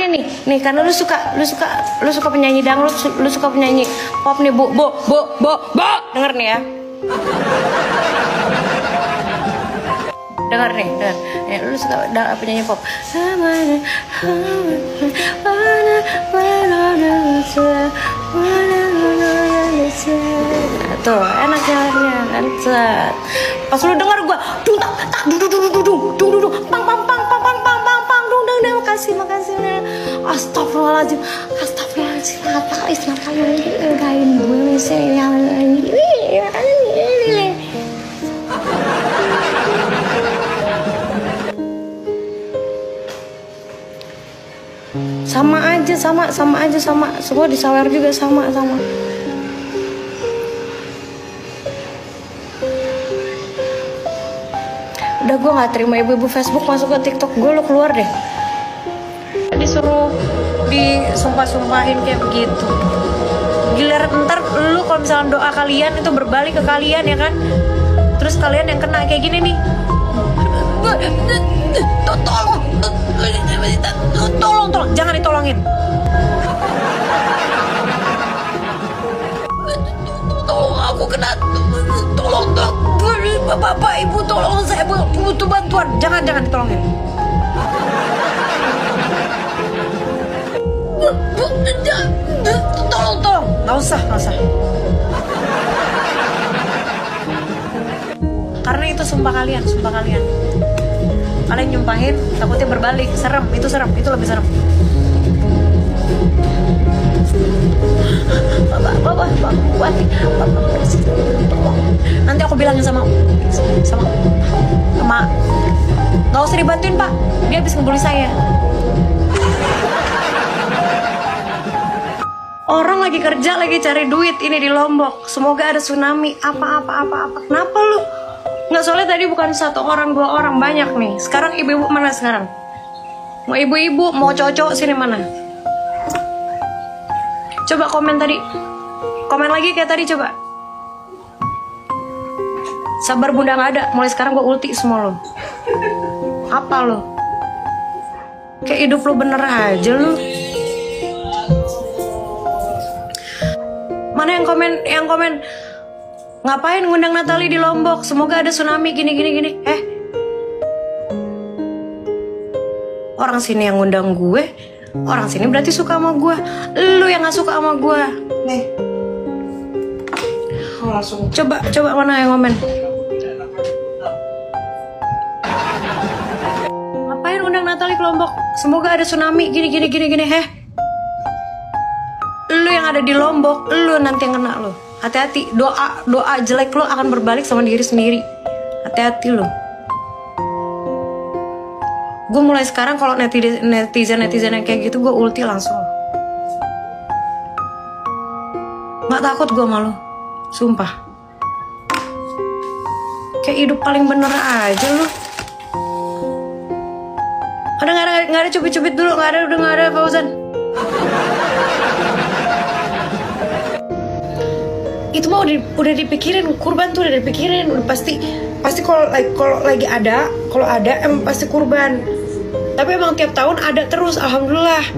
nih karena lu suka penyanyi dangdut, lu suka penyanyi pop nih, Bo. Denger nih ya. Dengar nih. Lu suka penyanyi pop. Nah, tuh enak jalannya kan. Pas lu denger gua dung pang makasih. Astagfirullahaladzim. Kenapa lu ngegain gue sih yang sama aja, semua disawer juga sama. Udah, gue nggak terima ibu-ibu Facebook masuk ke TikTok gue, lu keluar deh. Disuruh disumpah-sumpahin kayak begitu. Giliran ntar lu kalau misalnya doa kalian itu berbalik ke kalian ya kan, terus kalian yang kena kayak gini nih. Tolong, jangan ditolongin. Tolong, aku kena. Tolong, Bapak, Ibu, tolong, saya butuh bantuan. Jangan ditolongin. Tolong, nggak usah. Karena itu sumpah kalian. Kalian nyumpahin, takutnya berbalik, itu lebih serem. Bapak, nanti aku bilangin sama nggak usah dibantuin, Pak, dia habis ngebully saya. Orang lagi kerja, lagi cari duit ini di Lombok, semoga ada tsunami, apa. Kenapa lu? Nggak, soalnya tadi bukan 1 orang 2 orang, banyak nih. Sekarang ibu-ibu mana sekarang? Mau ibu-ibu, mau cowok-cowok sini mana? Coba komen tadi. Komen lagi kayak tadi coba. Sabar bunda nggak ada. Mulai sekarang gue ulti semua lo. Apa lo? Kayak hidup lo bener aja lo. Mana yang komen? Ngapain ngundang Natali di Lombok? Semoga ada tsunami gini. Orang sini yang ngundang gue, orang sini berarti suka sama gue. Lu yang nggak suka sama gue. Nih. Langsung. Coba mana yang komen? Ngapain ngundang Natali ke Lombok? Semoga ada tsunami gini. Lu yang ada di Lombok, lu nanti yang kena lo. Hati-hati, doa jelek lo akan berbalik sama diri sendiri. Hati-hati lo. Gue mulai sekarang kalau netizen yang kayak gitu, gue ulti langsung. Nggak takut gue malu, sumpah. Kayak hidup paling bener aja lo. Nggak ada cubit-cubit dulu, udah nggak ada Fauzan. Itu mah udah dipikirin, kurban tuh udah dipikirin, udah pasti kalau ada emang pasti kurban. Tapi emang tiap tahun ada terus, alhamdulillah.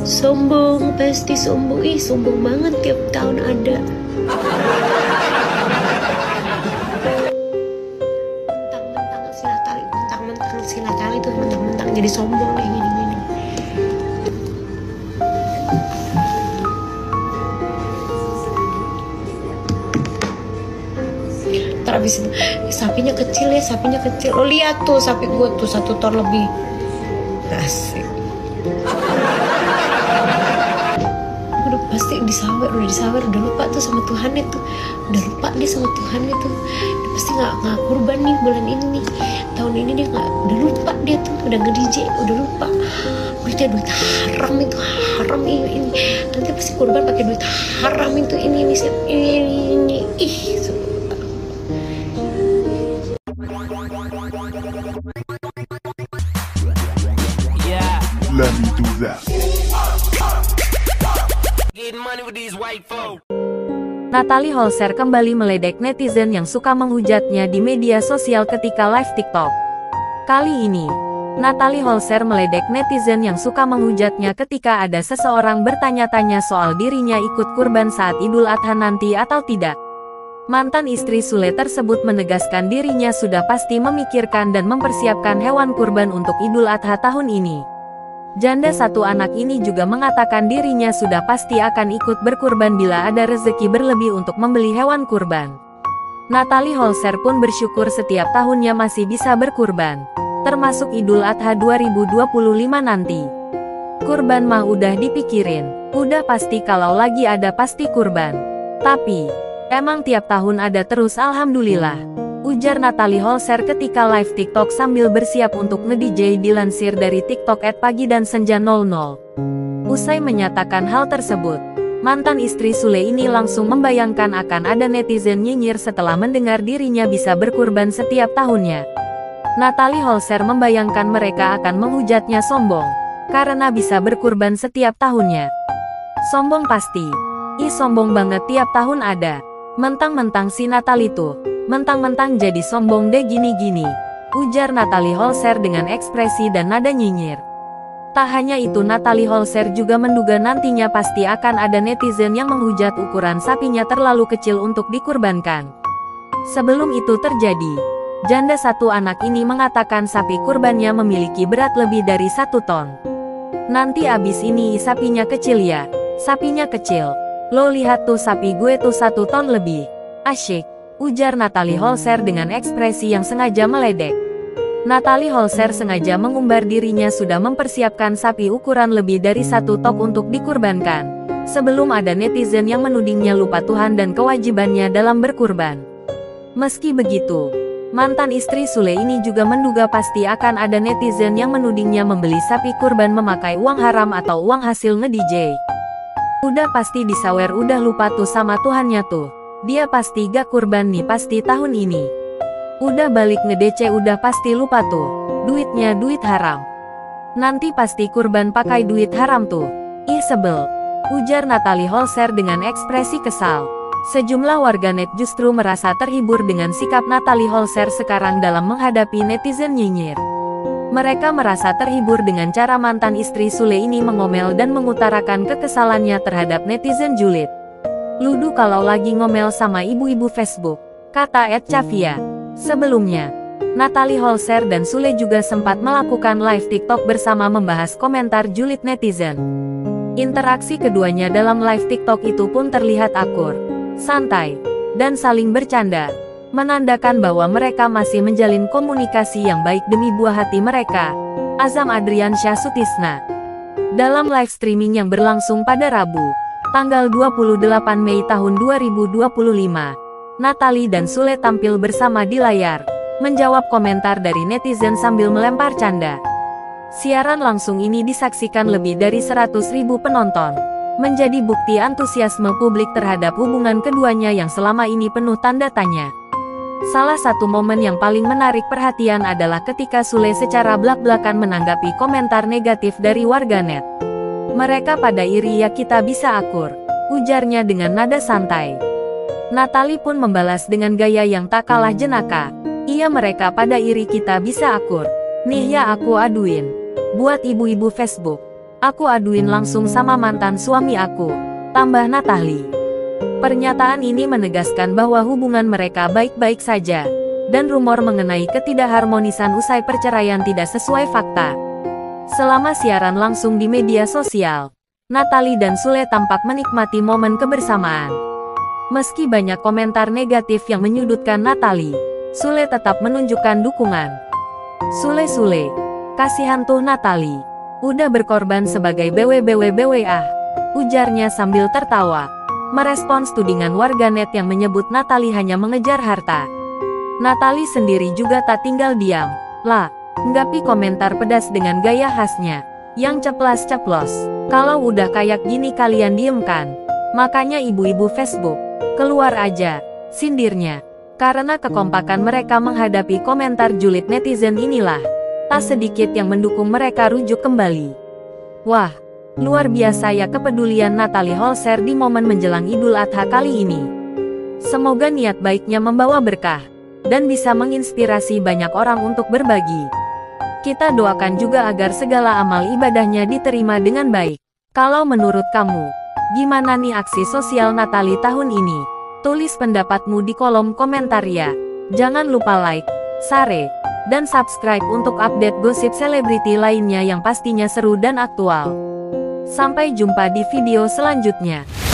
Sombong, pasti sombong, sombong banget tiap tahun ada. Mentang-mentang si Natali tuh mentang-mentang jadi sombong kayak gini. Habis itu sapinya kecil. Lo lihat tuh sapi gue tuh 1 ton lebih. Asik. Udah pasti disawer, udah lupa tuh sama Tuhan itu. Udah lupa dia sama Tuhan itu. Dia pasti nggak kurban nih bulan ini nih. Tahun ini dia nggak, udah lupa dia tuh, udah nge-DJ, udah lupa. Duit haram itu, haram ini. Nanti pasti kurban pakai duit haram itu ini. Let me do that. Natali Holzer kembali meledek netizen yang suka menghujatnya di media sosial ketika live TikTok. Kali ini, Natalie Holzer meledek netizen yang suka menghujatnya ketika ada seseorang bertanya-tanya soal dirinya ikut kurban saat Idul Adha nanti atau tidak. Mantan istri Sule tersebut menegaskan dirinya sudah pasti memikirkan dan mempersiapkan hewan kurban untuk Idul Adha tahun ini. Janda satu anak ini juga mengatakan dirinya sudah pasti akan ikut berkurban bila ada rezeki berlebih untuk membeli hewan kurban. Natalie Holzer pun bersyukur setiap tahunnya masih bisa berkurban, termasuk Idul Adha 2025 nanti. Kurban mah udah dipikirin, udah pasti kalau lagi ada pasti kurban. Tapi, emang tiap tahun ada terus alhamdulillah, ujar Natalie Holzer ketika live TikTok sambil bersiap untuk nge-DJ dilansir dari TikTok @pagidansenja00. Usai menyatakan hal tersebut, mantan istri Sule ini langsung membayangkan akan ada netizen nyinyir setelah mendengar dirinya bisa berkurban setiap tahunnya. Natalie Holzer membayangkan mereka akan menghujatnya sombong, karena bisa berkurban setiap tahunnya. Sombong pasti. Ih sombong banget tiap tahun ada. Mentang-mentang si Natalie tuh, mentang-mentang jadi sombong deh gini-gini, ujar Natalie Holzer dengan ekspresi dan nada nyinyir. Tak hanya itu, Natalie Holzer juga menduga nantinya pasti akan ada netizen yang menghujat ukuran sapinya terlalu kecil untuk dikurbankan. Sebelum itu terjadi, janda satu anak ini mengatakan sapi kurbannya memiliki berat lebih dari 1 ton. Nanti abis ini sapinya kecil ya, sapinya kecil. Lo lihat tuh sapi gue tuh 1 ton lebih. Asyik, ujar Natalie Holzer dengan ekspresi yang sengaja meledek. Natalie Holzer sengaja mengumbar dirinya sudah mempersiapkan sapi ukuran lebih dari 1 tok untuk dikurbankan, sebelum ada netizen yang menudingnya lupa Tuhan dan kewajibannya dalam berkurban. Meski begitu, mantan istri Sule ini juga menduga pasti akan ada netizen yang menudingnya membeli sapi kurban memakai uang haram atau uang hasil nge-DJ. Udah pasti disawer udah lupa tuh sama Tuhannya tuh. Dia pasti gak kurban nih pasti tahun ini. Udah balik nge-DC udah pasti lupa tuh. Duitnya duit haram. Nanti pasti kurban pakai duit haram tuh. Ih sebel, ujar Natalie Holzer dengan ekspresi kesal. Sejumlah warganet justru merasa terhibur dengan sikap Natalie Holzer sekarang dalam menghadapi netizen nyinyir. Mereka merasa terhibur dengan cara mantan istri Sule ini mengomel dan mengutarakan kekesalannya terhadap netizen julid. Ludu kalau lagi ngomel sama ibu-ibu Facebook, kata @Chavia. Sebelumnya, Natalie Holzer dan Sule juga sempat melakukan live TikTok bersama membahas komentar julid netizen. Interaksi keduanya dalam live TikTok itu pun terlihat akur, santai, dan saling bercanda, menandakan bahwa mereka masih menjalin komunikasi yang baik demi buah hati mereka, Azam Adriansyah Sutisna. Dalam live streaming yang berlangsung pada Rabu, tanggal 28 Mei tahun 2025, Natalie dan Sule tampil bersama di layar, menjawab komentar dari netizen sambil melempar canda. Siaran langsung ini disaksikan lebih dari 100.000 penonton, menjadi bukti antusiasme publik terhadap hubungan keduanya yang selama ini penuh tanda tanya. Salah satu momen yang paling menarik perhatian adalah ketika Sule secara blak-blakan menanggapi komentar negatif dari warganet. Mereka pada iri ya kita bisa akur, ujarnya dengan nada santai. Natalie pun membalas dengan gaya yang tak kalah jenaka. Iya mereka pada iri kita bisa akur. Nih ya aku aduin. Buat ibu-ibu Facebook. Aku aduin langsung sama mantan suami aku, tambah Natalie. Pernyataan ini menegaskan bahwa hubungan mereka baik-baik saja, dan rumor mengenai ketidakharmonisan usai perceraian tidak sesuai fakta. Selama siaran langsung di media sosial, Natalie dan Sule tampak menikmati momen kebersamaan. Meski banyak komentar negatif yang menyudutkan Natalie, Sule tetap menunjukkan dukungan. Sule, kasihan tuh Natalie, udah berkorban sebagai BWBWBW ujarnya sambil tertawa, merespons tudingan warganet yang menyebut Natalie hanya mengejar harta. Natalie sendiri juga tak tinggal diam, nggapi komentar pedas dengan gaya khasnya, yang ceplas-ceplos. Kalau udah kayak gini kalian diem kan? Makanya ibu-ibu Facebook, keluar aja, sindirnya. Karena kekompakan mereka menghadapi komentar julid netizen inilah, tak sedikit yang mendukung mereka rujuk kembali. Wah, luar biasa ya kepedulian Natalie Holzer di momen menjelang Idul Adha kali ini. Semoga niat baiknya membawa berkah, dan bisa menginspirasi banyak orang untuk berbagi. Kita doakan juga agar segala amal ibadahnya diterima dengan baik. Kalau menurut kamu, gimana nih aksi sosial Natali tahun ini? Tulis pendapatmu di kolom komentar ya. Jangan lupa like, share, dan subscribe untuk update gosip selebriti lainnya yang pastinya seru dan aktual. Sampai jumpa di video selanjutnya.